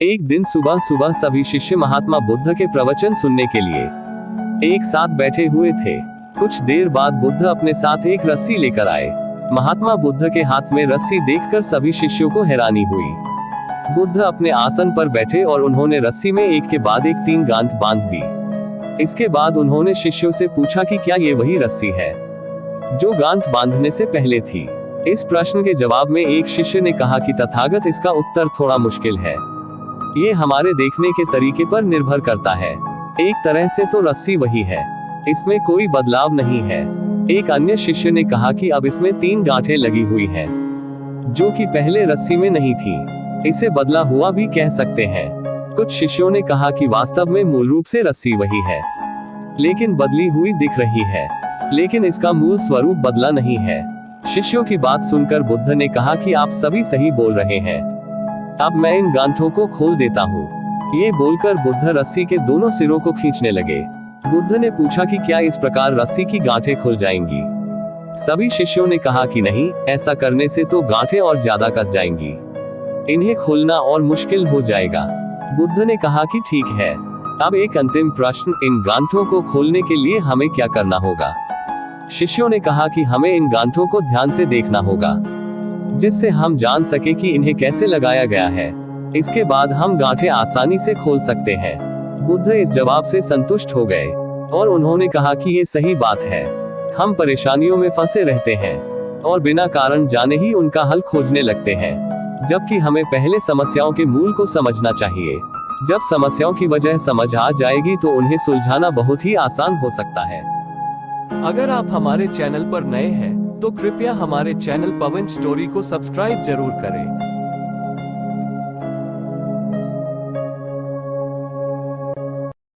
एक दिन सुबह सुबह सभी शिष्य महात्मा बुद्ध के प्रवचन सुनने के लिए एक साथ बैठे हुए थे। कुछ देर बाद बुद्ध अपने साथ एक रस्सी लेकर आए। महात्मा बुद्ध के हाथ में रस्सी देखकर सभी शिष्यों को हैरानी हुई। बुद्ध अपने आसन पर बैठे और उन्होंने रस्सी में एक के बाद एक 3 गांठ बांध दी। इसके बाद उन्होंने शिष्यों से पूछा कि क्या ये वही रस्सी है जो गांठ बांधने से पहले थी। इस प्रश्न के जवाब में एक शिष्य ने कहा कि तथागत, इसका उत्तर थोड़ा मुश्किल है। ये हमारे देखने के तरीके पर निर्भर करता है। एक तरह से तो रस्सी वही है, इसमें कोई बदलाव नहीं है। एक अन्य शिष्य ने कहा कि अब इसमें 3 गांठें लगी हुई हैं, जो कि पहले रस्सी में नहीं थी। इसे बदला हुआ भी कह सकते हैं। कुछ शिष्यों ने कहा कि वास्तव में मूल रूप से रस्सी वही है, लेकिन बदली हुई दिख रही है, लेकिन इसका मूल स्वरूप बदला नहीं है। शिष्यों की बात सुनकर बुद्ध ने कहा कि आप सभी सही बोल रहे हैं, अब मैं इन गांठों को खोल देता हूँ। ये बोलकर बुद्ध रस्सी के दोनों सिरों को खींचने लगे। बुद्ध ने पूछा कि क्या इस प्रकार रस्सी की गांठें खुल जाएंगी। सभी शिष्यों ने कहा कि नहीं, ऐसा करने से तो गांठें और ज्यादा कस जाएंगी, इन्हें खोलना और मुश्किल हो जाएगा। बुद्ध ने कहा कि ठीक है, अब एक अंतिम प्रश्न, इन गांठों को खोलने के लिए हमें क्या करना होगा। शिष्यों ने कहा कि हमें इन गांठों को ध्यान से देखना होगा, जिससे हम जान सके कि इन्हें कैसे लगाया गया है। इसके बाद हम गांठें आसानी से खोल सकते हैं। बुद्ध इस जवाब से संतुष्ट हो गए और उन्होंने कहा कि ये सही बात है। हम परेशानियों में फंसे रहते हैं और बिना कारण जाने ही उनका हल खोजने लगते हैं, जबकि हमें पहले समस्याओं के मूल को समझना चाहिए। जब समस्याओं की वजह समझ आ जाएगी तो उन्हें सुलझाना बहुत ही आसान हो सकता है। अगर आप हमारे चैनल पर नए हैं तो कृपया हमारे चैनल पवन स्टोरी को सब्सक्राइब जरूर करें।